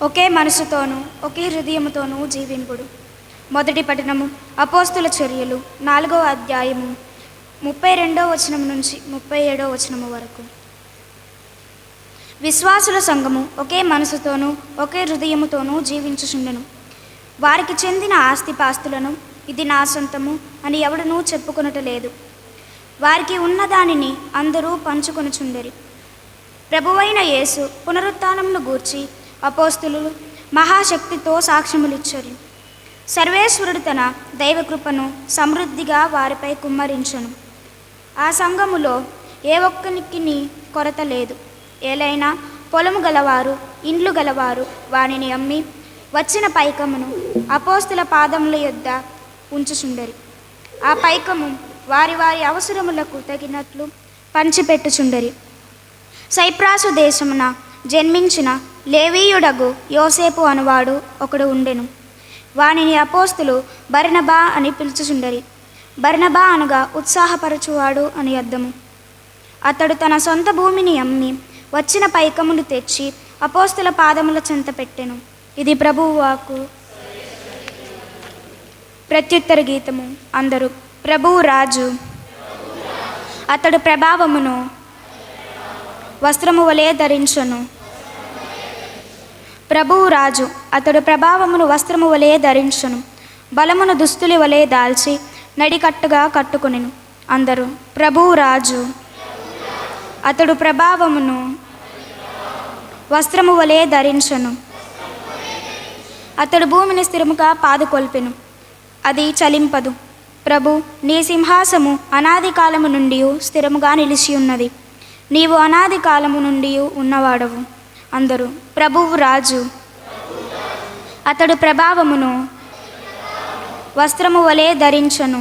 ఒకే మనసుతోనూ ఒకే హృదయముతోనూ జీవింపుడు. మొదటి పఠనము అపోస్తుల చర్యలు 4వ అధ్యాయము 32వ వచనం నుంచి 37వ వచనము వరకు. విశ్వాసుల సంఘము ఒకే మనసుతోనూ ఒకే హృదయముతోనూ జీవించుచుండెను. వారికి చెందిన ఆస్తిపాస్తులను ఇది నా సొంతము అని ఎవడనూ చెప్పుకొనటలేదు. వారికి ఉన్న దానిని అందరూ పంచుకొనుచుండెరి. ప్రభువైన యేసు పునరుత్థానమును గూర్చి అపోస్తులు మహాశక్తితో సాక్ష్యములిచ్చరు. సర్వేశ్వరుడు తన దైవకృపను సమృద్ధిగా వారిపై కుమ్మరించను. ఆ సంఘములో ఏ ఒక్కనికి కొరత లేదు. ఏలైనా పొలము గలవారు ఇండ్లు గలవారు వానిని అమ్మి వచ్చిన పైకమును అపోస్తుల పాదముల యొద్ద ఉంచుచుండరి. ఆ పైకము వారి వారి అవసరములకు తగినట్లు పంచిపెట్టుచుండరి. సైప్రాసు దేశమున జన్మించిన లేవీయుడగు యోసేపు అనువాడు ఒకడు ఉండెను. వానిని అపోస్తులు బర్నబా అని పిలుచుచుండరి. బర్నబా అనగా ఉత్సాహపరచువాడు అని అర్థము. అతడు తన సొంత భూమిని అమ్మి వచ్చిన పైకమును తెచ్చి అపోస్తుల పాదముల చెంత పెట్టెను. ఇది ప్రభువు వాక్కు. ప్రత్యుత్తర గీతము. అందరూ ప్రభువు రాజు, అతడు ప్రభావమును వస్త్రము వలె ధరించును. ప్రభువు రాజు, అతడు ప్రభావమును వస్త్రము వలె ధరించును. బలమును దుస్తులి వలె దాల్చి నడికట్టుగా కట్టుకొనెను. అందరూ ప్రభువు రాజు, అతడు ప్రభావమును వస్త్రము వలె ధరించును. అతడు భూమిని స్థిరముగా పాదుకొల్పెను, అది చలింపదు. ప్రభు, నీ సింహాసము అనాది కాలము నుండి స్థిరముగా నిలిచి ఉన్నది. నీవు అనాది కాలము నుండి ఉన్నవాడవు. అందరూ ప్రభువు రాజు, అతడు ప్రభావమును వస్త్రము వలె ధరించను.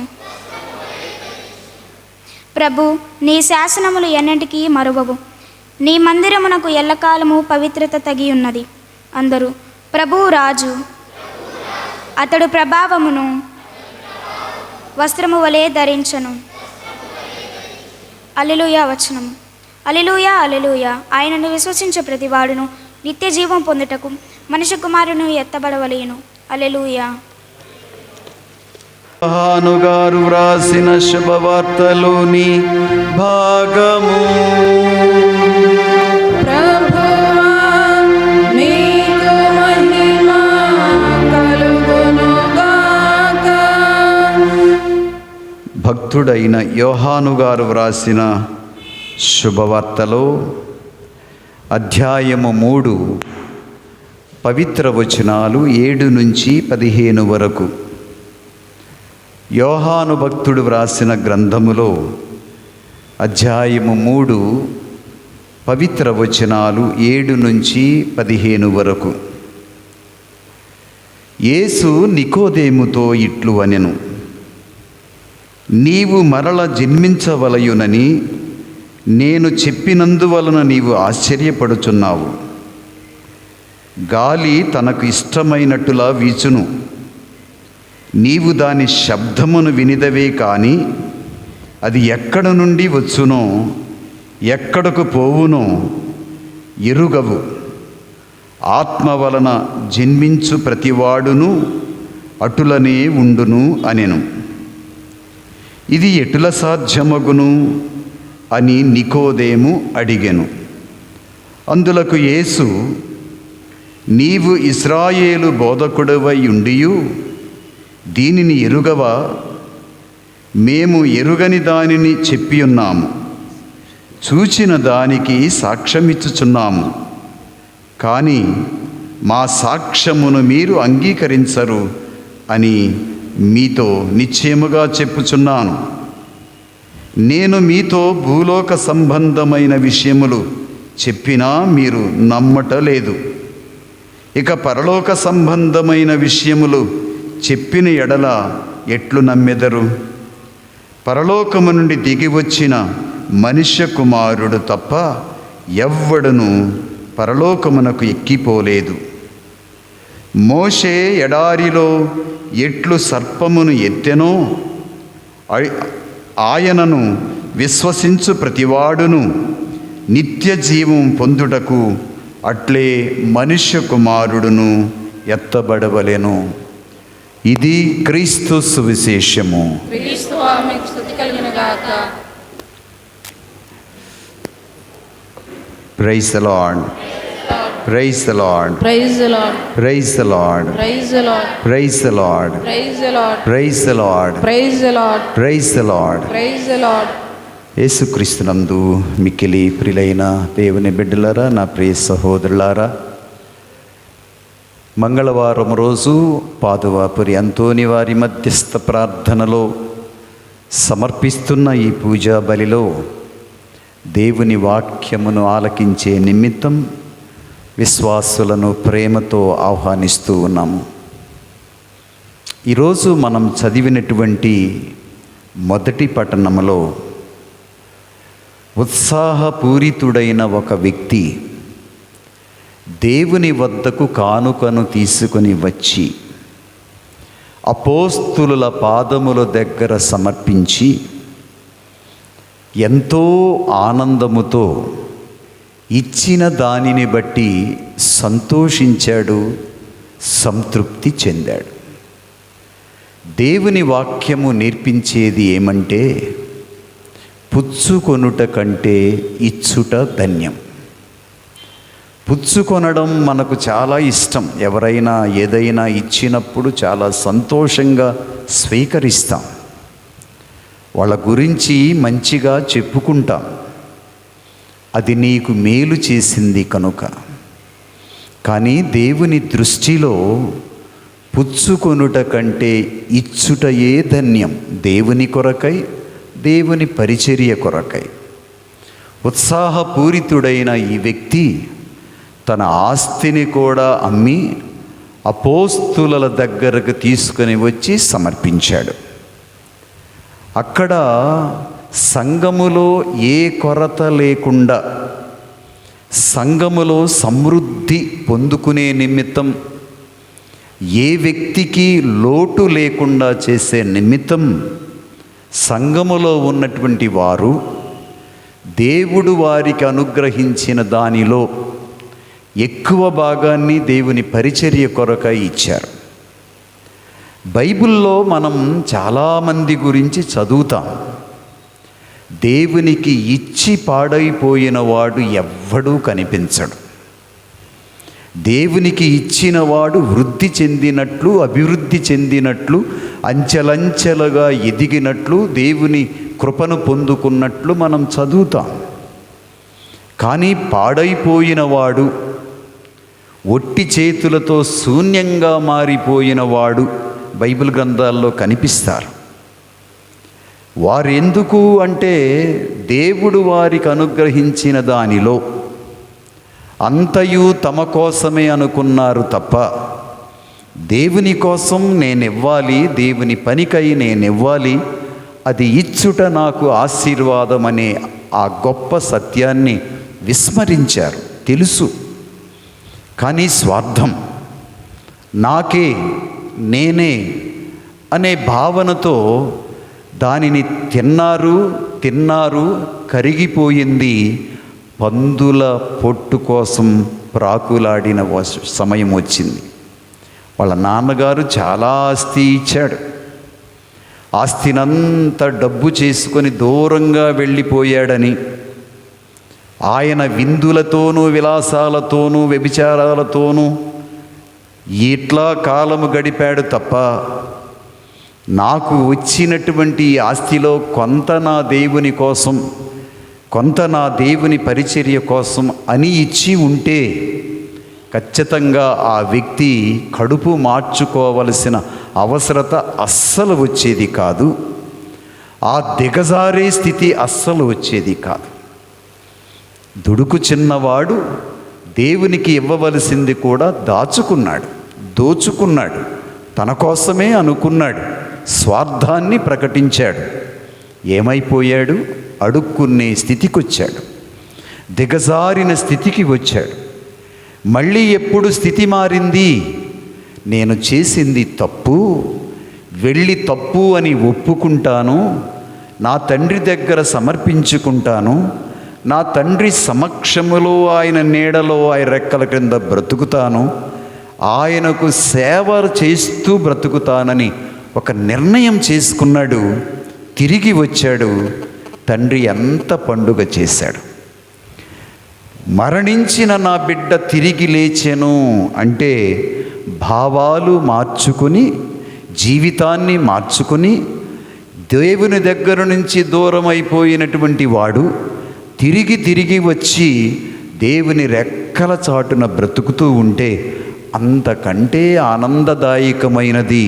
ప్రభు, నీ శాసనములు ఎన్నటికీ మరువవు. నీ మందిరమునకు ఎల్లకాలము పవిత్రత తగి ఉన్నది. అందరూ ప్రభువు రాజు, అతడు ప్రభావమును వస్త్రము వలె ధరించను. హల్లెలూయా వచనము. హల్లెలూయా హల్లెలూయా. ఆయనను విశ్వసించే ప్రతివాడును నిత్య జీవం పొందుటకు మనుష్య కుమారుని ఎత్తబడవలెను. హల్లెలూయా. యోహాను గారు వ్రాసిన శుభవార్తలోని భాగము. భక్తుడైన యోహాను గారు వ్రాసిన శుభవార్తలో అధ్యాయము 3 పవిత్ర వచనాలు 7 నుంచి 15 వరకు. యోహాను భక్తుడు వ్రాసిన గ్రంథములో అధ్యాయము 3 పవిత్ర వచనాలు 7 నుంచి 15 వరకు. యేసు నికోదేముతో ఇట్లు అనెను, నీవు మరల జన్మించవలయునని నేను చెప్పినందువలన నీవు ఆశ్చర్యపడుచున్నావు. గాలి తనకు ఇష్టమైనట్టులా వీచును. నీవు దాని శబ్దమును వినిదవే కానీ అది ఎక్కడ నుండి వచ్చునో ఎక్కడకు పోవునో ఎరుగవు. ఆత్మ వలన జన్మించు ప్రతివాడును అటులనే ఉండును అనెను. ఇది ఎటుల సాధ్యమగును అని నికోదేము అడిగెను. అందులకు యేసు, నీవు ఇశ్రాయేలు బోధకుడవై ఉండియు దీనిని ఎరుగవా? మేము ఎరుగని దానిని చెప్పియున్నాము, చూచిన దానికి సాక్ష్యమిచ్చుచున్నాము. కానీ మా సాక్ష్యమును మీరు అంగీకరించరు అని మీతో నిశ్చయముగా చెప్పుచున్నాను. నేను మీతో భూలోక సంబంధమైన విషయములు చెప్పినా మీరు నమ్మటలేదు. ఇక పరలోక సంబంధమైన విషయములు చెప్పిన ఎడల ఎట్లు నమ్మెదరు? పరలోకము నుండి దిగి వచ్చిన మనుష్య కుమారుడు తప్ప ఎవ్వడును పరలోకమునకు ఎక్కిపోలేదు. మోషే ఎడారిలో ఎట్లు సర్పమును ఎత్తెనో ఆయనను విశ్వసించు ప్రతివాడును నిత్య జీవం పొందుటకు అట్లే మనుష్య కుమారుడును ఎత్తబడవలెను. ఇది క్రీస్తు సువిశేషము. క్రీస్తువా మీకు స్తుతి కలుగును గాక. Praise the Lord, praise the Lord, praise the Lord, praise the Lord, praise the Lord, praise the Lord, praise the Lord, praise the Lord, praise the Lord, praise the Lord. Praise the Lord. యేసుక్రీస్తునందు మిక్కిలి ప్రియులైన దేవుని బిడ్డలారా, నా ప్రియ సహోదరులారా, మంగళవారం రోజు పాదువాపురి అంతోని వారి మధ్యస్థ ప్రార్థనలో సమర్పిస్తున్న ఈ పూజా బలిలో దేవుని వాక్యమును ఆలకించే నిమిత్తం విశ్వాసులను ప్రేమతో ఆహ్వానిస్తూ ఉన్నాము. ఈరోజు మనం చదివినటువంటి మొదటి పట్టణములో ఉత్సాహపూరితుడైన ఒక వ్యక్తి దేవుని వద్దకు కానుకను తీసుకొని వచ్చి అపోస్తులుల పాదముల దగ్గర సమర్పించి ఎంతో ఆనందముతో ఇచ్చిన దానిని బట్టి సంతోషించాడు, సంతృప్తి చెందాడు. దేవుని వాక్యము నేర్పించేది ఏమంటే, పుచ్చుకొనుట కంటే ఇచ్చుట ధన్యం. పుచ్చుకొనడం మనకు చాలా ఇష్టం. ఎవరైనా ఏదైనా ఇచ్చినప్పుడు చాలా సంతోషంగా స్వీకరిస్తాం, వాళ్ళ గురించి మంచిగా చెప్పుకుంటాం. అది నీకు మేలు చేసింది కనుక. కానీ దేవుని దృష్టిలో పుచ్చుకొనుట కంటే ఇచ్చుటయే ధన్యం. దేవుని కొరకై, దేవుని పరిచర్య కొరకై ఉత్సాహపూరితుడైన ఈ వ్యక్తి తన ఆస్తిని కూడా అమ్మి అపోస్తుల దగ్గరకు తీసుకొని వచ్చి సమర్పించాడు. అక్కడ సంఘములో ఏ కొరత లేకుండా, సంఘములో సమృద్ధి పొందుకునే నిమిత్తం, ఏ వ్యక్తికి లోటు లేకుండా చేసే నిమిత్తం సంఘములో ఉన్నటువంటి వారు దేవుడు వారికి అనుగ్రహించిన దానిలో ఎక్కువ భాగాన్ని దేవుని పరిచర్య కొరకై ఇచ్చారు. బైబిల్లో మనం చాలామంది గురించి చదువుతాం. దేవునికి ఇచ్చి పాడైపోయిన వాడు ఎవ్వడూ కనిపించడు. దేవునికి ఇచ్చినవాడు వృద్ధి చెందినట్లు, అభివృద్ధి చెందినట్లు, అంచెలంచెలుగా ఎదిగినట్లు, దేవుని కృపను పొందుకున్నట్లు మనం చదువుతాం. కానీ పాడైపోయినవాడు, ఒట్టి చేతులతో శూన్యంగా మారిపోయినవాడు బైబిల్ గ్రంథాల్లో కనిపిస్తారు. వారెందుకు అంటే, దేవుడు వారికి అనుగ్రహించిన దానిలో అంతయు తమ కోసమే అనుకున్నారు తప్ప, దేవుని కోసం నేనివ్వాలి, దేవుని పనికై నేనివ్వాలి, అది ఇచ్చుట నాకు ఆశీర్వాదం అనే ఆ గొప్ప సత్యాన్ని విస్మరించారు. తెలుసు, కానీ స్వార్థం, నాకే, నేనే అనే భావనతో దానిని తిన్నారు, కరిగిపోయింది. పందుల పొట్టు కోసం ప్రాకులాడిన సమయం వచ్చింది. వాళ్ళ నాన్నగారు చాలా ఆస్తి ఇచ్చాడు. ఆస్తినంతా డబ్బు చేసుకొని దూరంగా వెళ్ళిపోయాడని, ఆయన విందులతోనూ, విలాసాలతోనూ, వ్యభిచారాలతోనూ ఇట్లా కాలము గడిపాడు తప్ప, నాకు వచ్చినటువంటి ఆస్తిలో కొంత నా దేవుని కోసం, కొంత నా దేవుని పరిచర్య కోసం అని ఇచ్చి ఉంటే ఖచ్చితంగా ఆ వ్యక్తి కడుపు మార్చుకోవలసిన అవసరత అస్సలు వచ్చేది కాదు. ఆ దిగజారే స్థితి అస్సలు వచ్చేది కాదు. దుడుకు చిన్నవాడు దేవునికి ఇవ్వవలసింది కూడా దాచుకున్నాడు, దోచుకున్నాడు, తన కోసమే అనుకున్నాడు, స్వార్థాన్ని ప్రకటించాడు. ఏమైపోయాడు? అడుక్కునే స్థితికి వచ్చాడు, దిగజారిన స్థితికి వచ్చాడు. మళ్ళీ ఎప్పుడు స్థితి మారింది? నేను చేసింది తప్పు, వెళ్ళి తప్పు అని ఒప్పుకుంటాను, నా తండ్రి దగ్గర సమర్పించుకుంటాను, నా తండ్రి సమక్షములో ఆయన నీడలో ఆయన రెక్కల క్రింద బ్రతుకుతాను, ఆయనకు సేవ చేస్తూ బ్రతుకుతానని ఒక నిర్ణయం చేసుకున్నాడు. తిరిగి వచ్చాడు. తండ్రి ఎంత పండుగ చేశాడు. మరణించిన నా బిడ్డ తిరిగి లేచెను అంటే భావాలు మార్చుకుని, జీవితాన్ని మార్చుకుని, దేవుని దగ్గర నుంచి దూరం అయిపోయినటువంటి వాడు తిరిగి వచ్చి దేవుని రెక్కల చాటున బ్రతుకుతూ ఉంటే అంతకంటే ఆనందదాయకమైనది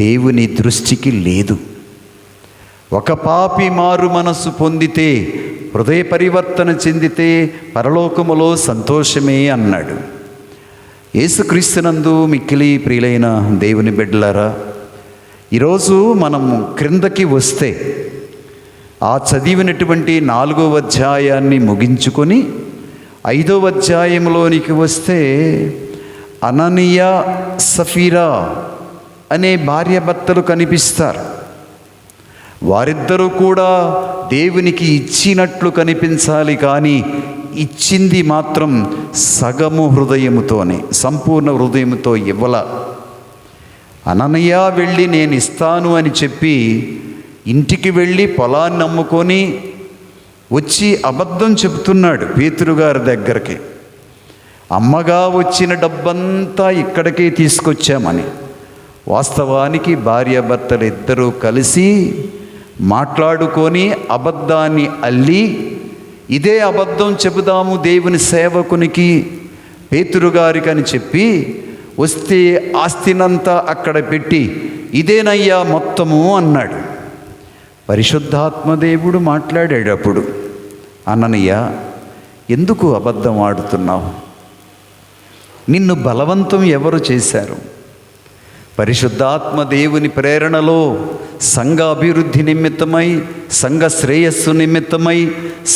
దేవుని దృష్టికి లేదు. ఒక పాపి మారు మనసు పొందితే, హృదయ పరివర్తన చెందితే పరలోకములో సంతోషమే అన్నాడు. యేసుక్రీస్తునందు మిక్కిలి ప్రియులైన దేవుని బిడ్డలారా, ఈరోజు మనము క్రిందకి వస్తే ఆ చదివినటువంటి 4వ అధ్యాయాన్ని ముగించుకొని 5వ అధ్యాయంలోనికి వస్తే అననీయ సఫీరా అనే భార్యాభర్తలు కనిపిస్తారు. వారిద్దరూ కూడా దేవునికి ఇచ్చినట్లు కనిపించాలి, కానీ ఇచ్చింది మాత్రం సగము హృదయముతోనే, సంపూర్ణ హృదయముతో ఇవ్వల. అననీయ వెళ్ళి నేను ఇస్తాను అని చెప్పి ఇంటికి వెళ్ళి పొలాన్ని అమ్ముకొని వచ్చి అబద్ధం చెబుతున్నాడు పేతురు గారి దగ్గరికి. అమ్మగా వచ్చిన డబ్బంతా ఇక్కడికే తీసుకొచ్చామని. వాస్తవానికి భార్యాభర్తలు ఇద్దరూ కలిసి మాట్లాడుకొని అబద్ధాన్ని అల్లి, ఇదే అబద్ధం చెబుదాము దేవుని సేవకునికి పేతురు గారికి అని చెప్పి వస్తే ఆస్తినంతా అక్కడ పెట్టి ఇదేనయ్యా మొత్తము అన్నాడు. పరిశుద్ధాత్మదేవుడు మాట్లాడాడు అప్పుడు, అననీయ ఎందుకు అబద్ధం ఆడుతున్నావు? నిన్ను బలవంతం ఎవరు చేశారు? పరిశుద్ధాత్మ దేవుని ప్రేరణలో సంఘ అభివృద్ధి నిమిత్తమై, సంఘ శ్రేయస్సు నిమిత్తమై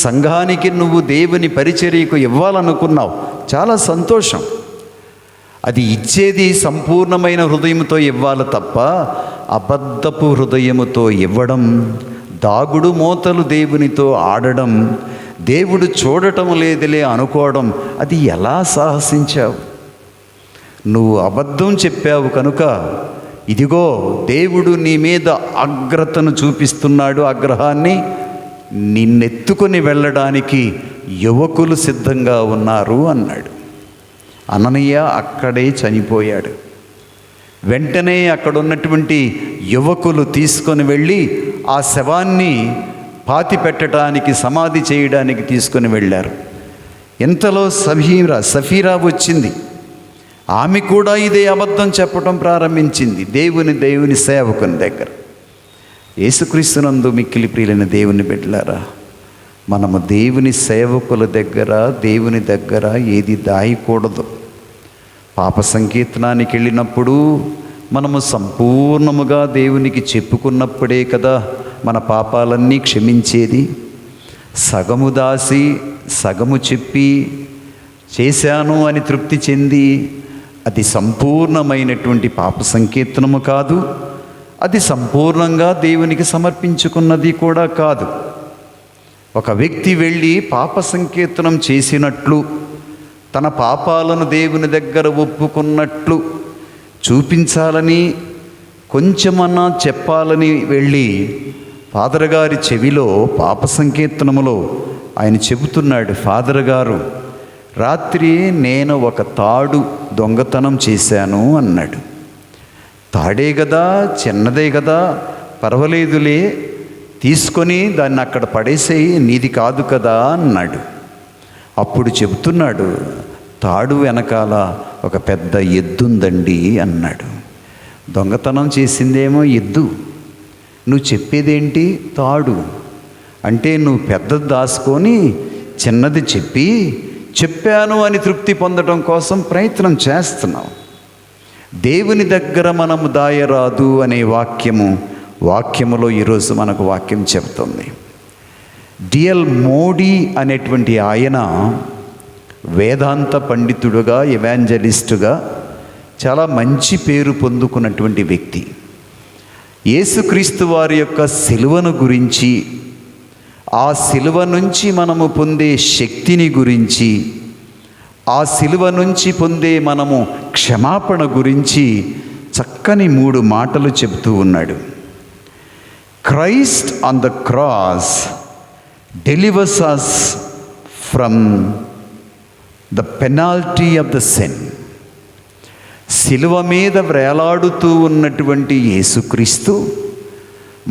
సంఘానికి నువ్వు దేవుని పరిచర్యకు ఇవ్వాలనుకున్నావు. చాలా సంతోషం. అది ఇచ్చేది సంపూర్ణమైన హృదయంతో ఇవ్వాలి తప్ప అబద్ధపు హృదయముతో ఇవ్వడం, దాగుడు మోతలు దేవునితో ఆడడం, దేవుడు చూడటం లేదులే అనుకోవడం, అది ఎలా సాహసించావు? నువ్వు అబద్ధం చెప్పావు కనుక ఇదిగో దేవుడు నీ మీద అగ్రతను చూపిస్తున్నాడు. ఆగ్రహాన్ని నిన్నెత్తుకొని వెళ్ళడానికి యువకులు సిద్ధంగా ఉన్నారు అన్నాడు. అననీయ అక్కడే చనిపోయాడు. వెంటనే అక్కడ ఉన్నటువంటి యువకులు తీసుకొని వెళ్ళి ఆ శవాన్ని పాతి పెట్టడానికి, సమాధి చేయడానికి తీసుకొని వెళ్ళారు. ఇంతలో సఫీరా వచ్చింది. ఆమె కూడా ఇదే అబద్ధం చెప్పడం ప్రారంభించింది దేవుని సేవకుని దగ్గర. యేసుక్రీస్తునందు మిక్కిలి ప్రియులైన దేవుని బిడ్డలారా, మనము దేవుని సేవకుల దగ్గర, దేవుని దగ్గర ఏది దాయకూడదు. పాప సంకీర్తనానికి వెళ్ళినప్పుడు మనము సంపూర్ణముగా దేవునికి చెప్పుకున్నప్పుడే కదా మన పాపాలన్నీ క్షమించేది. సగము దాసి సగము చెప్పి చేశాను అని తృప్తి చెంది అది సంపూర్ణమైనటువంటి పాప సంకీర్తనము కాదు. అది సంపూర్ణంగా దేవునికి సమర్పించుకున్నది కూడా కాదు. ఒక వ్యక్తి వెళ్ళి పాప సంకీర్తనం చేసినట్లు, తన పాపాలను దేవుని దగ్గర ఒప్పుకున్నట్లు చూపించాలని, కొంచెమన్నా చెప్పాలని వెళ్ళి ఫాదర్ గారి చెవిలో పాప సంకీర్తనములో ఆయన చెబుతున్నాడు, ఫాదర్ గారు రాత్రి నేను ఒక తాడు దొంగతనం చేశాను అన్నాడు. తాడే కదా, చిన్నదే కదా, పర్వాలేదులే, తీసుకొని దాన్ని అక్కడ పడేసేయి, నీది కాదు కదా అన్నాడు. అప్పుడు చెబుతున్నాడు, తాడు వెనకాల ఒక పెద్ద ఎద్దుందండి అన్నాడు. దొంగతనం చేసిందేమో ఎద్దు, నువ్వు చెప్పేదేంటి తాడు అంటే, నువ్వు పెద్దది దాచుకొని చిన్నది చెప్పాను అని తృప్తి పొందడం కోసం ప్రయత్నం చేస్తున్నావు. దేవుని దగ్గర మనము దాయరాదు అనే వాక్యములో ఈరోజు మనకు వాక్యం చెబుతుంది. డిఎల్ మోడీ అనేటువంటి ఆయన వేదాంత పండితుడుగా, ఎవాంజలిస్టుగా చాలా మంచి పేరు పొందుకున్నటువంటి వ్యక్తి. యేసుక్రీస్తు వారి యొక్క సిలువను గురించి, ఆ శిలువ నుంచి మనము పొందే శక్తిని గురించి, ఆ శిలువ నుంచి పొందే మనము క్షమాపణ గురించి చక్కని 3 మాటలు చెబుతూ ఉన్నాడు. Christ on the cross delivers us from the penalty of the sin. శిలువ మీద వేలాడుతూ ఉన్నటువంటి యేసుక్రీస్తు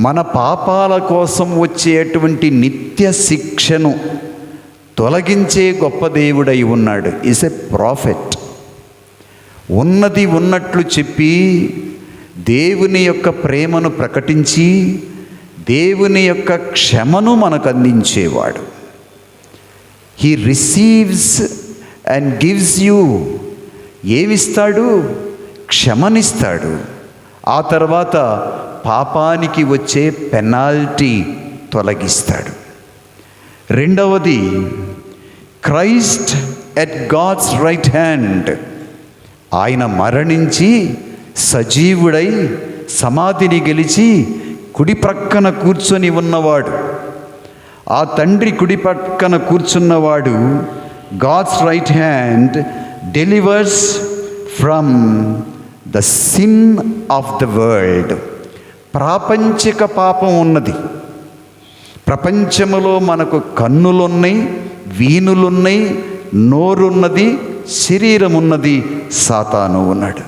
మన పాపాల కోసం వచ్చేటువంటి నిత్య శిక్షను తొలగించే గొప్ప దేవుడై ఉన్నాడు. Is a prophet. ఉన్నది ఉన్నట్లు చెప్పి దేవుని యొక్క ప్రేమను ప్రకటించి దేవుని యొక్క క్షమను మనకు అందించేవాడు. He receives and gives you. ఏమిస్తాడు? క్షమనిస్తాడు. ఆ తర్వాత పాపానికి వచ్చే పెనాల్టీ తొలగిస్తాడు. రెండవది, Christ at God's right hand. ఆయన మరణించి సజీవుడై సమాధిని గెలిచి కుడి ప్రక్కన కూర్చొని ఉన్నవాడు. ఆ తండ్రి కుడి ప్రక్కన కూర్చున్నవాడు God's right hand delivers from the sin of the world. ప్రాపంచిక పాపం ఉన్నది. ప్రపంచములో మనకు కన్నులున్నాయి, వీణులున్నాయి, నోరున్నది, శరీరం ఉన్నది, సాతాను ఉన్నాడు.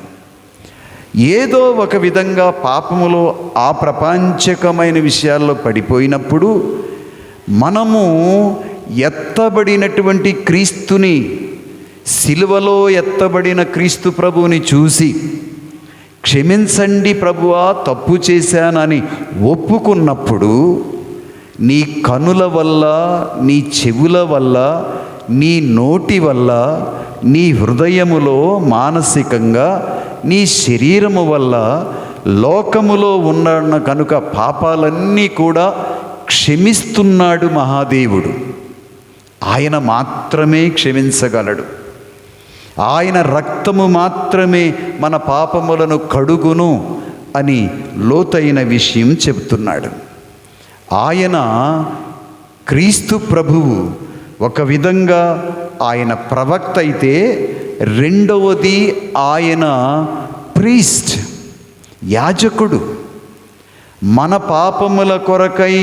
ఏదో ఒక విధంగా పాపములో ఆ ప్రపంచకమైన విషయాల్లో పడిపోయినప్పుడు మనము ఎత్తబడినటువంటి క్రీస్తుని, సిలువలో ఎత్తబడిన క్రీస్తు ప్రభువుని చూసి క్షమించండి ప్రభువా, తప్పు చేశానని ఒప్పుకున్నప్పుడు నీ కనుల వల్ల, నీ చెవుల వల్ల, నీ నోటి వల్ల, నీ హృదయములో మానసికంగా, నీ శరీరము వల్ల లోకములో ఉన్న కనుక పాపాలన్నీ కూడా క్షమిస్తున్నాడు మహాదేవుడు. ఆయన మాత్రమే క్షమించగలడు. ఆయన రక్తము మాత్రమే మన పాపములను కడుగును అని లోతైన విషయం చెబుతున్నాడు. ఆయన క్రీస్తు ప్రభువు ఒక విధంగా ఆయన ప్రవక్త అయితే, రెండవది ఆయన ప్రీస్ట్, యాజకుడు. మన పాపముల కొరకై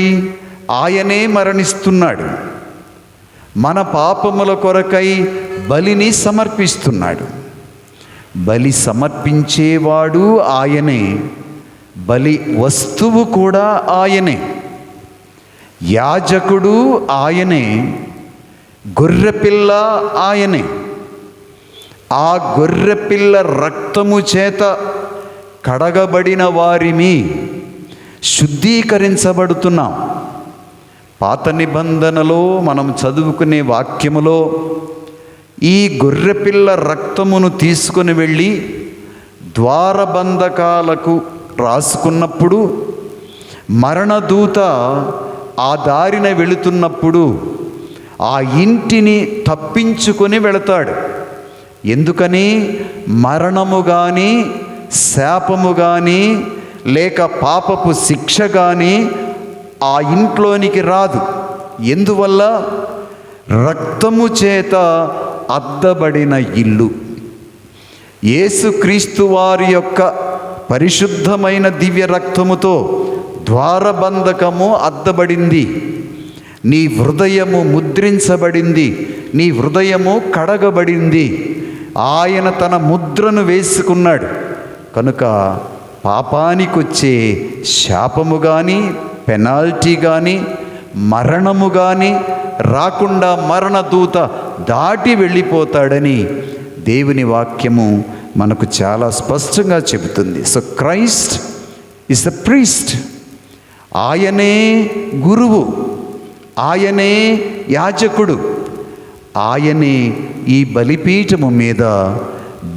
ఆయనే మరణిస్తున్నాడు. మన పాపముల కొరకై బలిని సమర్పిస్తున్నాడు. బలి సమర్పించేవాడు ఆయనే, బలి వస్తువు కూడా ఆయనే, యాజకుడు ఆయనే, గొర్రెపిల్ల ఆయనే. ఆ గొర్రెపిల్ల రక్తము చేత కడగబడిన వారిని శుద్ధీకరించబడుతున్నాం. పాత నిబంధనలో మనం చదువుకునే వాక్యములో ఈ గొర్రెపిల్ల రక్తమును తీసుకుని వెళ్ళి ద్వారబంధకాలకు రాసుకున్నప్పుడు మరణదూత ఆ దారిన వెళుతున్నప్పుడు ఆ ఇంటిని తప్పించుకొని వెళతాడు. ఎందుకని? మరణము కానీ, శాపము కానీ, లేక పాపపు శిక్ష కానీ ఆ ఇంట్లోనికి రాదు. ఎందువల్ల? రక్తము చేత అద్దబడిన ఇల్లు. యేసుక్రీస్తు వారి యొక్క పరిశుద్ధమైన దివ్య రక్తముతో ద్వారబంధకము అద్దబడింది. నీ హృదయము ముద్రించబడింది, నీ హృదయము కడగబడింది. ఆయన తన ముద్రను వేసుకున్నాడు కనుక పాపానికొచ్చే శాపము కానీ, పెనాల్టీ కానీ, మరణము కానీ రాకుండా మరణదూత దాటి వెళ్ళిపోతాడని దేవుని వాక్యము మనకు చాలా స్పష్టంగా చెబుతుంది. So Christ is the priest. ఆయనే గురువు, ఆయనే యాజకుడు, ఆయనే ఈ బలిపీఠము మీద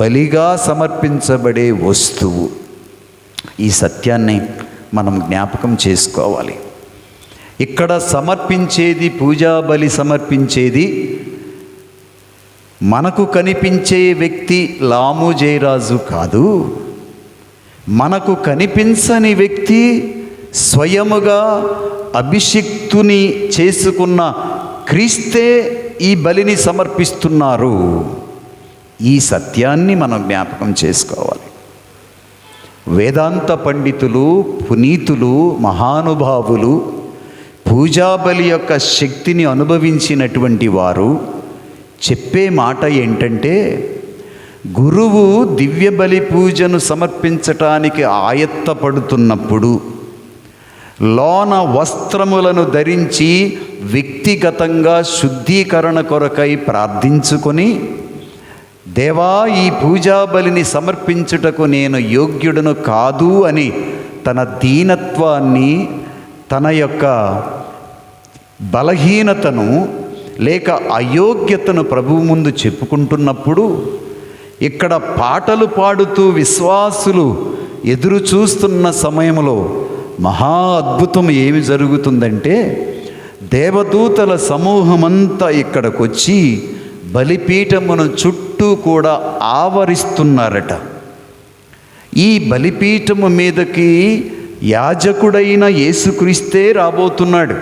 బలిగా సమర్పించబడే వస్తువు. ఈ సత్యాన్ని మనం జ్ఞాపకం చేసుకోవాలి. ఇక్కడ సమర్పించేది, పూజా బలి సమర్పించేది మనకు కనిపించే వ్యక్తి లాము జయరాజు కాదు. మనకు కనిపించని వ్యక్తి స్వయముగా అభిషిక్తుని చేసుకున్న క్రీస్తే ఈ బలిని సమర్పిస్తున్నారు. ఈ సత్యాన్ని మనం జ్ఞాపకం చేసుకోవాలి. వేదాంత పండితులు, పునీతులు, మహానుభావులు పూజాబలి యొక్క శక్తిని అనుభవించినటువంటి వారు చెప్పే మాట ఏంటంటే, గురువు దివ్య బలి పూజను సమర్పించటానికి ఆయత్తపడుతున్నప్పుడు లోన వస్త్రములను ధరించి వ్యక్తిగతంగా శుద్ధీకరణ కొరకై ప్రార్థించుకొని, దేవా ఈ పూజా బలిని సమర్పించుటకు నేను యోగ్యుడను కాదు అని తన దీనత్వాన్ని, తన యొక్క బలహీనతను లేక అయోగ్యతను ప్రభువు ముందు చెప్పుకుంటున్నప్పుడు, ఇక్కడ పాటలు పాడుతూ విశ్వాసులు ఎదురు చూస్తున్న సమయంలో మహా అద్భుతం ఏమి జరుగుతుందంటే, దేవదూతల సమూహమంతా ఇక్కడికి వచ్చి బలిపీఠమును చుట్టూ కూడా ఆవరిస్తున్నారట. ఈ బలిపీఠము మీదకి యాజకుడైన యేసుక్రీస్తే రాబోతున్నాడు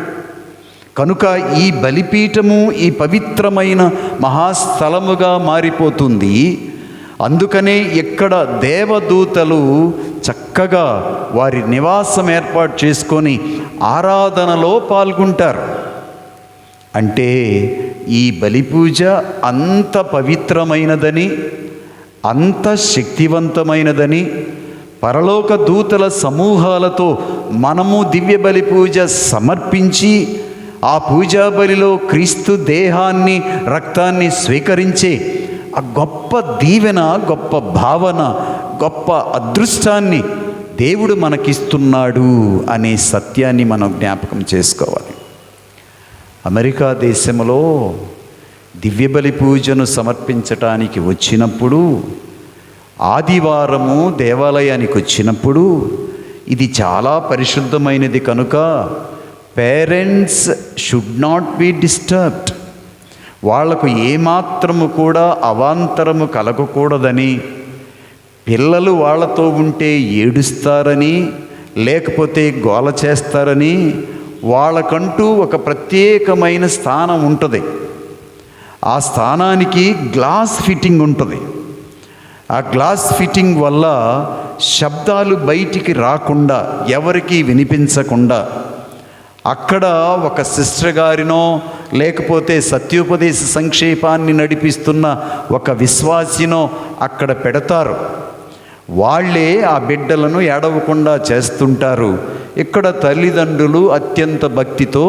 కనుక ఈ బలిపీఠము ఈ పవిత్రమైన మహాస్థలముగా మారిపోతుంది. అందుకనే ఇక్కడ దేవదూతలు చక్కగా వారి నివాసం ఏర్పాటు చేసుకొని ఆరాధనలో పాల్గొంటారు. అంటే ఈ బలిపూజ అంత పవిత్రమైనదని, అంత శక్తివంతమైనదని, పరలోక దూతల సమూహాలతో మనము దివ్య బలి పూజ సమర్పించి ఆ పూజా బలిలో క్రీస్తు దేహాన్ని, రక్తాన్ని స్వీకరించే ఆ గొప్ప దీవెన, గొప్ప భావన, గొప్ప అదృష్టాన్ని దేవుడు మనకిస్తున్నాడు అనే సత్యాన్ని మనం జ్ఞాపకం చేసుకోవాలి. అమెరికా దేశంలో దివ్యబలి పూజను సమర్పించటానికి వచ్చినప్పుడు, ఆదివారము దేవాలయానికి వచ్చినప్పుడు, ఇది చాలా పరిశుద్ధమైనది కనుక parents should not be disturbed, వాళ్లకు ఏమాత్రము కూడా అవాంతరము కలగకూడదని, పిల్లలు వాళ్ళతో ఉంటే ఏడుస్తారని, లేకపోతే గోల చేస్తారని, వాళ్ళకంటూ ఒక ప్రత్యేకమైన స్థానం ఉంటుంది. ఆ స్థానానికి గ్లాస్ ఫిట్టింగ్ ఉంటుంది. ఆ గ్లాస్ ఫిట్టింగ్ వల్ల శబ్దాలు బయటికి రాకుండా, ఎవరికీ వినిపించకుండా అక్కడ ఒక సిస్టర్ గారినో లేకపోతే సత్యోపదేశ సంక్షేపాన్ని నడిపిస్తున్న ఒక విశ్వాసినో అక్కడ పెడతారు. వాళ్ళే ఆ బిడ్డలను ఏడవకుండా చేస్తుంటారు. ఇక్కడ తల్లిదండ్రులు అత్యంత భక్తితో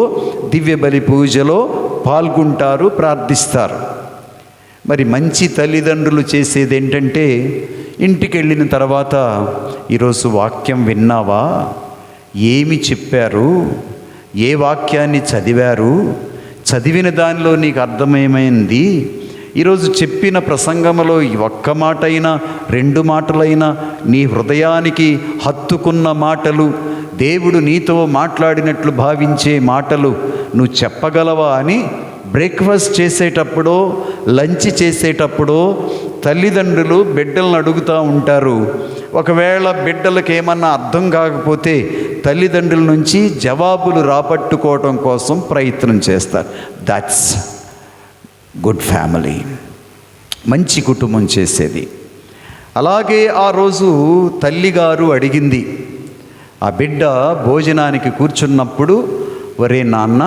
దివ్య బలి పూజలో పాల్గొంటారు, ప్రార్థిస్తారు. మరి మంచి తల్లిదండ్రులు చేసేది ఏంటంటే, ఇంటికి వెళ్ళిన తర్వాత ఈరోజు వాక్యం విన్నావా, ఏమి చెప్పారు, ఏ వాక్యాన్ని చదివారు, చదివిన దానిలో నీకు అర్థమేమైంది, ఈరోజు చెప్పిన ప్రసంగంలో ఒక్క మాట అయినా 2 మాటలైనా నీ హృదయానికి హత్తుకున్న మాటలు, దేవుడు నీతో మాట్లాడినట్లు భావించే మాటలు నువ్వు చెప్పగలవా అని బ్రేక్ఫాస్ట్ చేసేటప్పుడో లంచ్ చేసేటప్పుడో తల్లిదండ్రులు బిడ్డలను అడుగుతూ ఉంటారు. ఒకవేళ బిడ్డలకు ఏమన్నా అర్థం కాకపోతే తల్లిదండ్రుల నుంచి జవాబులు రాబట్టుకోవడం కోసం ప్రయత్నం చేస్తారు. దట్స్ గుడ్ ఫ్యామిలీ, మంచి కుటుంబం చేసేది. అలాగే ఆ రోజు తల్లిగారు అడిగింది, ఆ బిడ్డ భోజనానికి కూర్చున్నప్పుడు, ఒరే నాన్న,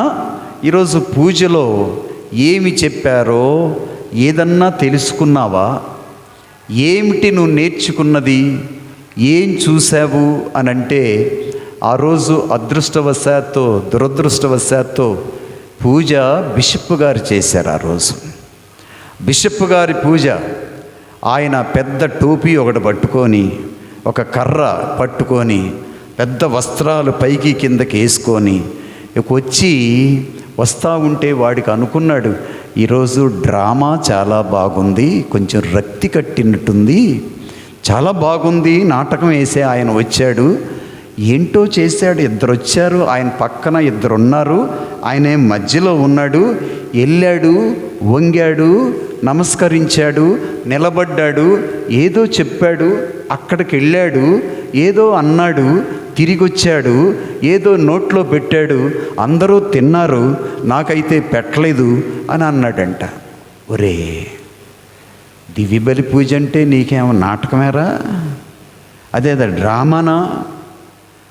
ఈరోజు పూజలో ఏమి చెప్పారో ఏదన్నా తెలుసుకున్నావా, ఏమిటి నువ్వు నేర్చుకున్నది, ఏం చూసావు అని అంటే, ఆ రోజు అదృష్టవశాత్తు దురదృష్టవశాత్తు పూజ బిషప్ గారు చేశారు. ఆ రోజు బిషప్ గారి పూజ, ఆయన పెద్ద టోపీ ఒకటి పట్టుకొని, ఒక కర్ర పట్టుకొని, పెద్ద వస్త్రాలు పైకి కిందకి వేసుకొని వచ్చి వస్తూ ఉంటే వాడికి అనుకున్నాడు, ఈరోజు డ్రామా చాలా బాగుంది, కొంచెం రక్తి కట్టినట్టుంది, చాలా బాగుంది, నాటకం వేసే ఆయన వచ్చాడు, ఏంటో చేశాడు. 2 వచ్చారు, ఆయన పక్కన 2 ఉన్నారు, ఆయన మధ్యలో ఉన్నాడు, వెళ్ళాడు, వంగాడు, నమస్కరించాడు, నిలబడ్డాడు, ఏదో చెప్పాడు, అక్కడికి వెళ్ళాడు, ఏదో అన్నాడు, తిరిగి వచ్చాడు, ఏదో నోట్లో పెట్టాడు, అందరూ తిన్నారు, నాకైతే పెట్టలేదు అని అన్నాడంట. ఒరే, దివ్య బలి పూజ అంటే నీకేమో నాటకమేరా? అదేదో డ్రామానా?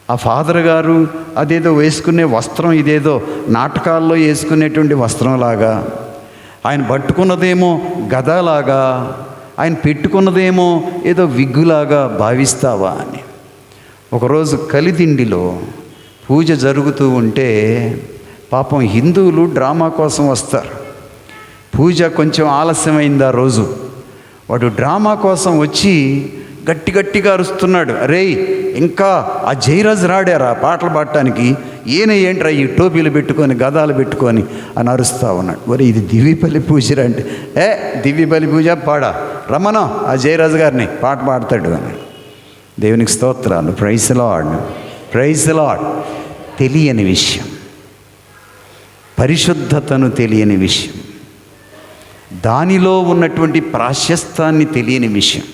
ఆ ఫాదర్ గారు అదేదో వేసుకునే వస్త్రం ఇదేదో నాటకాల్లో వేసుకునేటువంటి వస్త్రంలాగా, ఆయన పట్టుకున్నదేమో గదలాగా, ఆయన పెట్టుకున్నదేమో ఏదో విగ్గులాగా భావిస్తావా అని. ఒకరోజు కలిదిండిలో పూజ జరుగుతూ ఉంటే పాపం హిందువులు డ్రామా కోసం వస్తారు. పూజ కొంచెం ఆలస్యమైంది ఆ రోజు. వాడు డ్రామా కోసం వచ్చి గట్టి గట్టిగా అరుస్తున్నాడు, అరే ఇంకా ఆ జయరాజు రాడారా పాటలు పాడటానికి, ఈయన ఏంట్రా ఈ టోపీలు పెట్టుకొని గదాలు పెట్టుకొని అని అరుస్తూ ఉన్నాడు. మరి ఇది దివ్య బలి పూజ అంటే, దివ్య బలి పూజ పాడా, రమ్మను ఆ జయరాజు గారిని, పాట పాడతాడు అన్నాడు. దేవునికి స్తోత్రాలు. Praise Lord, praise Lord. తెలియని విషయం, పరిశుద్ధతను తెలియని విషయం, దానిలో ఉన్నటువంటి ప్రాశస్తాన్ని తెలియని విషయం,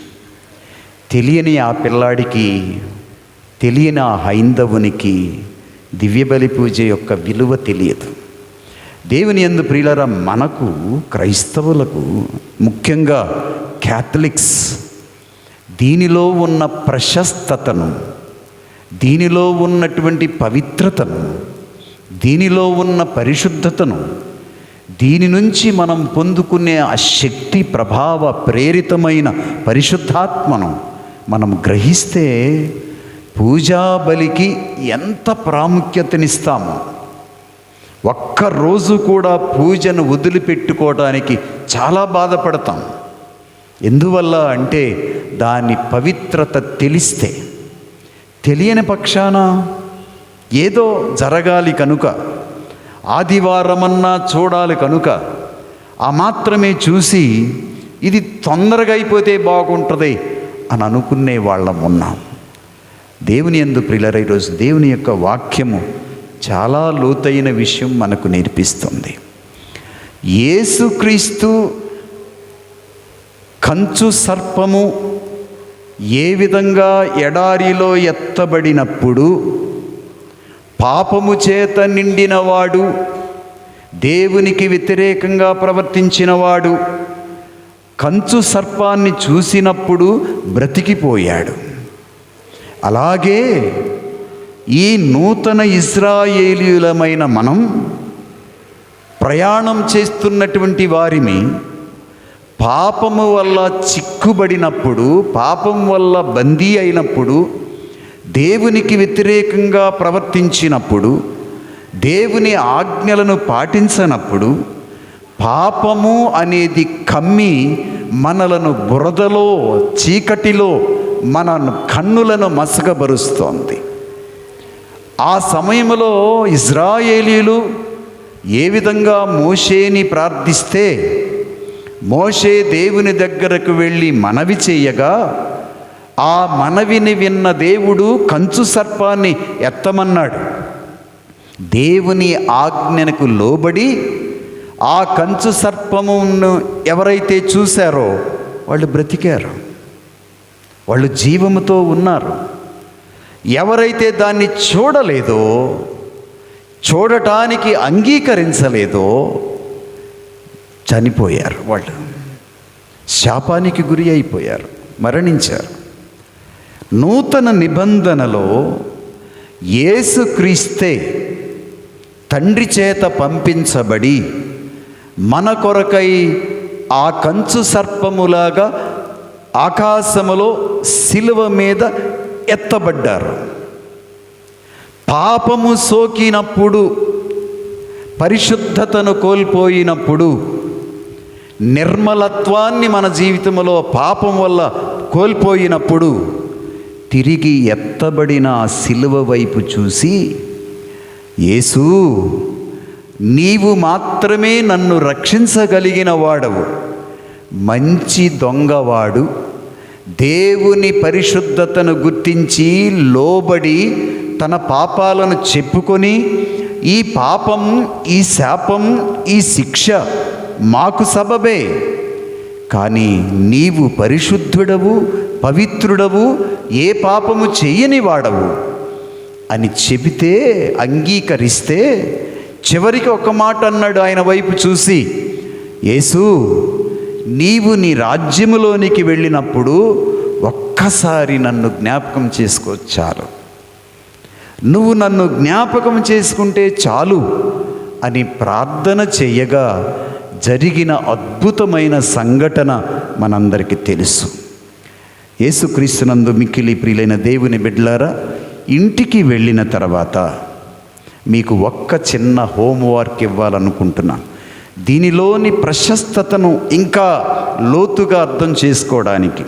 తెలియని ఆ పిల్లాడికి, తెలియని ఆ హైందవునికి దివ్యబలి పూజ యొక్క విలువ తెలియదు. దేవుని యందు ప్రియులారా, మనకు క్రైస్తవులకు, ముఖ్యంగా క్యాథలిక్స్, దీనిలో ఉన్న ప్రశస్తతను, దీనిలో ఉన్నటువంటి పవిత్రతను, దీనిలో ఉన్న పరిశుద్ధతను, దీని నుంచి మనం పొందుకునే ఆ శక్తి ప్రభావ ప్రేరితమైన పరిశుద్ధాత్మను మనం గ్రహిస్తే పూజా బలికి ఎంత ప్రాముఖ్యతనిస్తామో, ఒక్కరోజు కూడా పూజను వదిలిపెట్టుకోవడానికి చాలా బాధపడతాం. ఎందువల్ల అంటే దాని పవిత్రత తెలిస్తే, తెలియని పక్షాన ఏదో జరగాలి కనుక, ఆదివారమన్నా చూడాలి కనుక ఆ మాత్రమే చూసి ఇది తొందరగా అయిపోతే బాగుంటుంది అని అనుకునే వాళ్ళం ఉన్నాం. దేవుని యందు ప్రియులారా, ఈరోజు దేవుని యొక్క వాక్యము చాలా లోతైన విషయం మనకు నేర్పిస్తుంది. యేసుక్రీస్తు కంచు సర్పము ఏ విధంగా ఎడారిలో ఎత్తబడినప్పుడు పాపము చేత నిండినవాడు, దేవునికి వ్యతిరేకంగా ప్రవర్తించినవాడు కంచు సర్పాన్ని చూసినప్పుడు బ్రతికిపోయాడు. అలాగే ఈ నూతన ఇశ్రాయేలీయులమైన మనం ప్రయాణం చేస్తున్నటువంటి వారిని పాపము వల్ల చిక్కుబడినప్పుడు, పాపం వల్ల బందీ అయినప్పుడు, దేవునికి వ్యతిరేకంగా ప్రవర్తించినప్పుడు, దేవుని ఆజ్ఞలను పాటించనప్పుడు, పాపము అనేది కమ్మి మనలను బురదలో, చీకటిలో మన కన్నులను మసకబరుస్తోంది. ఆ సమయంలో ఇశ్రాయేలీయులు ఏ విధంగా మోషేని ప్రార్థిస్తే, మోషే దేవుని దగ్గరకు వెళ్ళి మనవి చేయగా, ఆ మనవిని విన్న దేవుడు కంచు సర్పాన్ని ఎత్తమన్నాడు. దేవుని ఆజ్ఞకు లోబడి ఆ కంచు సర్పమును ఎవరైతే చూశారో వాళ్ళు బ్రతికారు, వాళ్ళు జీవముతో ఉన్నారు. ఎవరైతే దాన్ని చూడలేదో, చూడటానికి అంగీకరించలేదో చనిపోయారు. వాళ్ళు శాపానికి గురి అయిపోయారు, మరణించారు. నూతన నిబంధనలో యేసుక్రీస్తే తండ్రి చేత పంపించబడి మన కొరకై ఆ కంచు సర్పములాగా ఆకాశములో శిలువ మీద ఎత్తబడ్డారు. పాపము సోకినప్పుడు, పరిశుద్ధతను కోల్పోయినప్పుడు, నిర్మలత్వాన్ని మన జీవితంలో పాపం వల్ల కోల్పోయినప్పుడు తిరిగి ఎత్తబడిన ఆ శిలువ వైపు చూసి, యేసు నీవు మాత్రమే నన్ను రక్షించగలిగిన వాడవు, మంచి దొంగవాడు, దేవుని పరిశుద్ధతను గుర్తించి లోబడి తన పాపాలను చెప్పుకొని, ఈ పాపం, ఈ శాపం, ఈ శిక్ష మాకు సబబే, కానీ నీవు పరిశుద్ధుడవు, పవిత్రుడవు, ఏ పాపము చెయ్యని వాడవు అని చెబితే, అంగీకరిస్తే, చివరికి ఒక మాట అన్నాడు ఆయన వైపు చూసి, యేసు, నీవు నీ రాజ్యములోనికి వెళ్ళినప్పుడు ఒక్కసారి నన్ను జ్ఞాపకం చేసుకో చాలు, నువ్వు నన్ను జ్ఞాపకం చేసుకుంటే చాలు అని ప్రార్థన చేయగా జరిగిన అద్భుతమైన సంఘటన మనందరికీ తెలుసు. యేసుక్రీస్తునందు మిక్కిలి ప్రియులైన దేవుని బిడ్డలారా, ఇంటికి వెళ్ళిన తర్వాత మీకు ఒక్క చిన్న హోంవర్క్ ఇవ్వాలనుకుంటున్నాను. దీనిలోని ప్రశస్తతను ఇంకా లోతుగా అర్థం చేసుకోవడానికి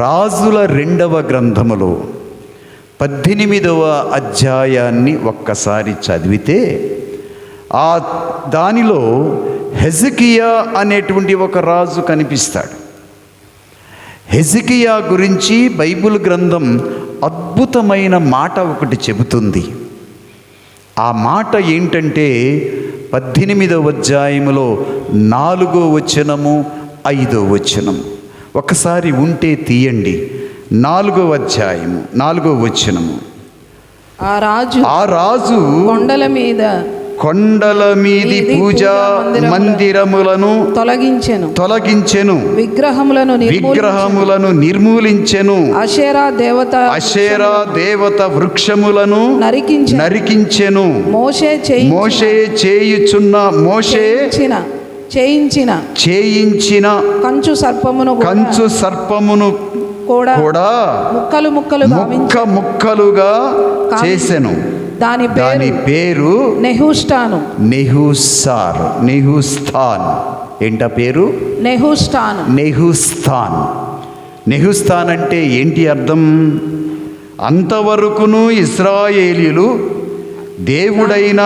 రాజుల 2వ గ్రంథములో 18వ అధ్యాయాన్ని ఒక్కసారి చదివితే దానిలో హెజ్కియా అనేటువంటి ఒక రాజు కనిపిస్తాడు. హెజ్కియా గురించి బైబిల్ గ్రంథం అద్భుతమైన మాట ఒకటి చెబుతుంది. ఆ మాట ఏంటంటే 18వ అధ్యాయములో 4వ వచనము 5వ వచనము. ఒకసారి ఉంటే తీయండి. 4వ అధ్యాయము 4వ వచనము. ఆ రాజు కొండల మీది పూజా మందిరములను తొలగించెను, విగ్రహములను నిర్మూలించెను, అషేరా దేవత వృక్షములను నరికించెను. మోషే చేయించిన కంచు సర్పమును కూడా ముక్కలుగా చేసెను. దాని పేరు నెహుస్తాన్. ఏంటా పేరు? నెహుస్తాన్ అంటే ఏంటి అర్థం? అంతవరకును ఇశ్రాయేలీయులు, దేవుడైన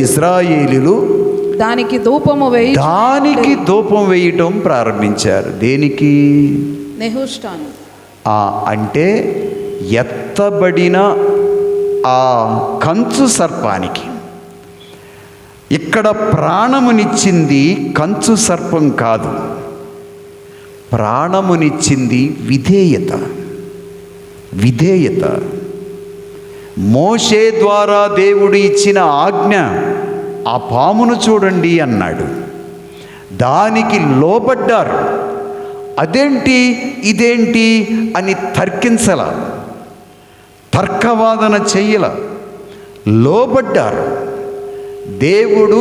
ఇశ్రాయేలీయులు దానికి ధూపం వేయటం ప్రారంభించారు. దేనికి? నెహుస్తాన్ అంటే ఎత్తబడిన ఆ కంచు సర్పానికి. ఇక్కడ ప్రాణమునిచ్చింది కంచు సర్పం కాదు, ప్రాణమునిచ్చింది విధేయత. మోషే ద్వారా దేవుడు ఇచ్చిన ఆజ్ఞ, ఆ పామును చూడండి అన్నాడు, దానికి లోబడ్డారు. అదేంటి ఇదేంటి అని తర్కవాదన చెయ్యల, లోబడ్డారు. దేవుడు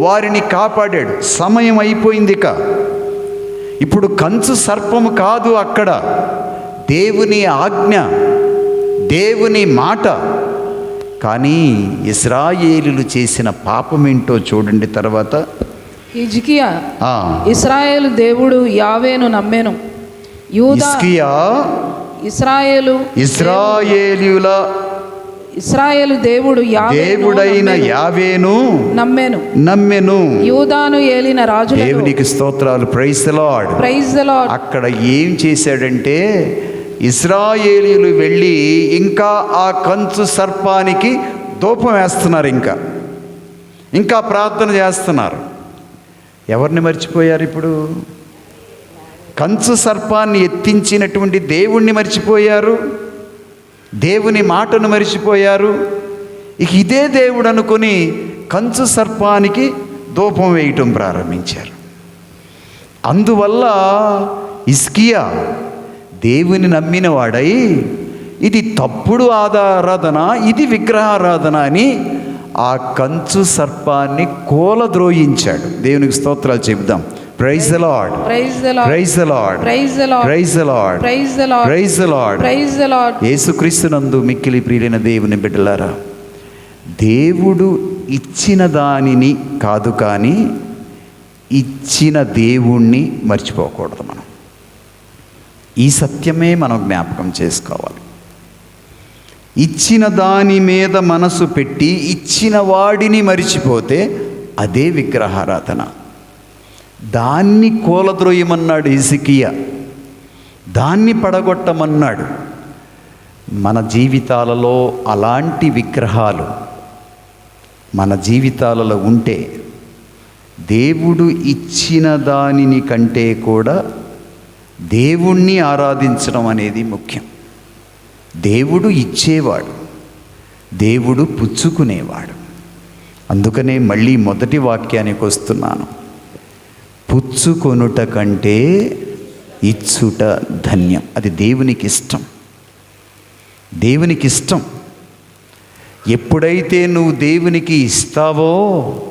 వారిని కాపాడాడు. సమయం అయిపోయింది. ఇప్పుడు కంచు సర్పము కాదు, అక్కడ దేవుని ఆజ్ఞ, దేవుని మాట. కానీ ఇశ్రాయేలీయులు చేసిన పాపం ఏంటో చూడండి. తర్వాత హిజ్కియా ఇశ్రాయేలు దేవుడు యావేను నమ్మెను. ఇశ్రాయేలు దేవుడైన యావేను నమ్మెను. యూదాను ఏలిన రాజు. దేవునికి స్తోత్రాలు. Praise the Lord. అక్కడ ఏం చేశాడంటే, ఇశ్రాయేలీయులు వెళ్ళి ఇంకా ఆ కంచు సర్పానికి ధూపం వేస్తున్నారు, ఇంకా ప్రార్థన చేస్తున్నారు. ఎవరిని మర్చిపోయారు? ఇప్పుడు కంచు సర్పాన్ని ఎత్తించినటువంటి దేవుణ్ణి మర్చిపోయారు, దేవుని మాటను మర్చిపోయారు. ఇదే దేవుడు అనుకొని కంచు సర్పానికి ధూపం వేయటం ప్రారంభించారు. అందువల్ల హిజ్కియా దేవుని నమ్మిన వాడై, ఇది తప్పుడు ఆరాధన, ఇది విగ్రహారాధన అని ఆ కంచు సర్పాన్ని కూలద్రోయించాడు. దేవునికి స్తోత్రాలు చెబుదాం. Praise the Lord. యేసుక్రీస్తునందు మిక్కిలి ప్రియులైన దేవుని బిడ్డలారా, దేవుడు ఇచ్చిన దానిని కాదు, కానీ ఇచ్చిన దేవుణ్ణి మర్చిపోకూడదు. మనం ఈ సత్యమే మనం జ్ఞాపకం చేసుకోవాలి. ఇచ్చిన దాని మీద మనసు పెట్టి ఇచ్చిన వాడిని మరిచిపోతే అదే విగ్రహారాధన. దాన్ని కూలద్రోయమన్నాడు హిజ్కియా, దాన్ని పడగొట్టమన్నాడు. మన జీవితాలలో అలాంటి విగ్రహాలు మన జీవితాలలో ఉంటే, దేవుడు ఇచ్చిన దానిని కంటే కూడా దేవుణ్ణి ఆరాధించడం అనేది ముఖ్యం. దేవుడు ఇచ్చేవాడు, దేవుడు పుచ్చుకునేవాడు. అందుకనే మళ్ళీ మొదటి వాక్యానికి వస్తున్నాను. పుచ్చుకొనుట కంటే ఇచ్చుట ధన్యం. అది దేవునికి ఇష్టం. దేవునికి ఇష్టం. ఎప్పుడైతే నువ్వు దేవునికి ఇస్తావో,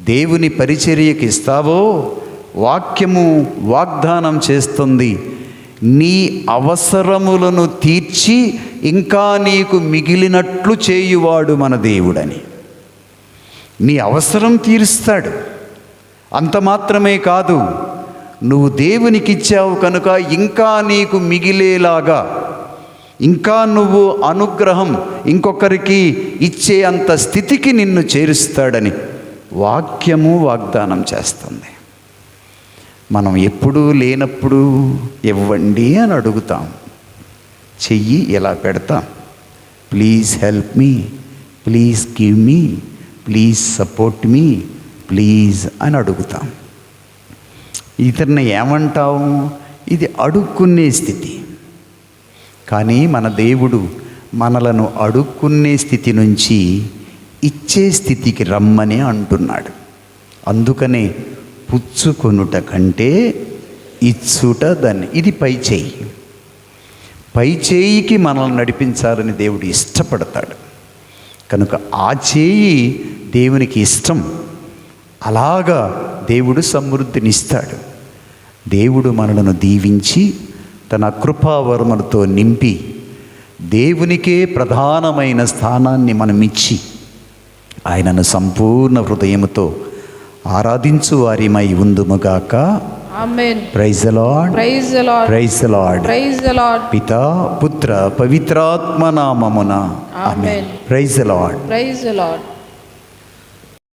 దేవుని పరిచర్యకి ఇస్తావో, వాక్యము వాగ్దానం చేస్తుంది, నీ అవసరములను తీర్చి ఇంకా నీకు మిగిలినట్లు చేయువాడు మన దేవుడని. నీ అవసరం తీరుస్తాడు. అంత మాత్రమే కాదు, నువ్వు దేవునికి ఇచ్చావు కనుక ఇంకా నీకు మిగిలేలాగా, ఇంకా నువ్వు అనుగ్రహం ఇంకొకరికి ఇచ్చే అంత స్థితికి నిన్ను చేరుస్తాడని వాక్యము వాగ్దానం చేస్తుంది. మనం ఎప్పుడూ లేనప్పుడు ఇవ్వండి అని అడుగుతాం. చెయ్యి ఎలా పెడతాం? Please help me, please give me, please support me, please అని అడుగుతాం. ఇతరుని ఏమంటావు? ఇది అడుక్కునే స్థితి. కానీ మన దేవుడు మనలను అడుక్కునే స్థితి నుంచి ఇచ్చే స్థితికి రమ్మని అంటున్నాడు. అందుకనే పుచ్చుకొనుట కంటే ఇచ్చుట దాన్ని. ఇది పై చేయి. పై చేయికి మనల్ని నడిపించాలని దేవుడు ఇష్టపడతాడు కనుక ఆ చేయి దేవునికి ఇష్టం. అలాగా దేవుడు సమృద్ధినిస్తాడు. దేవుడు మనలను దీవించి తన కృపావరములతో నింపి దేవునికే ప్రధానమైన స్థానాన్ని మనమిచ్చి ఆయనను సంపూర్ణ హృదయముతో ఆరాధించు వారిమై ఉందుముగాక. ఆమేన్. Praise the Lord. Praise the Lord. Praise the Lord. Praise the Lord. పితా పుత్ర పవిత్రాత్మ నామమున ఆమేన్. Praise the Lord. Praise the lord.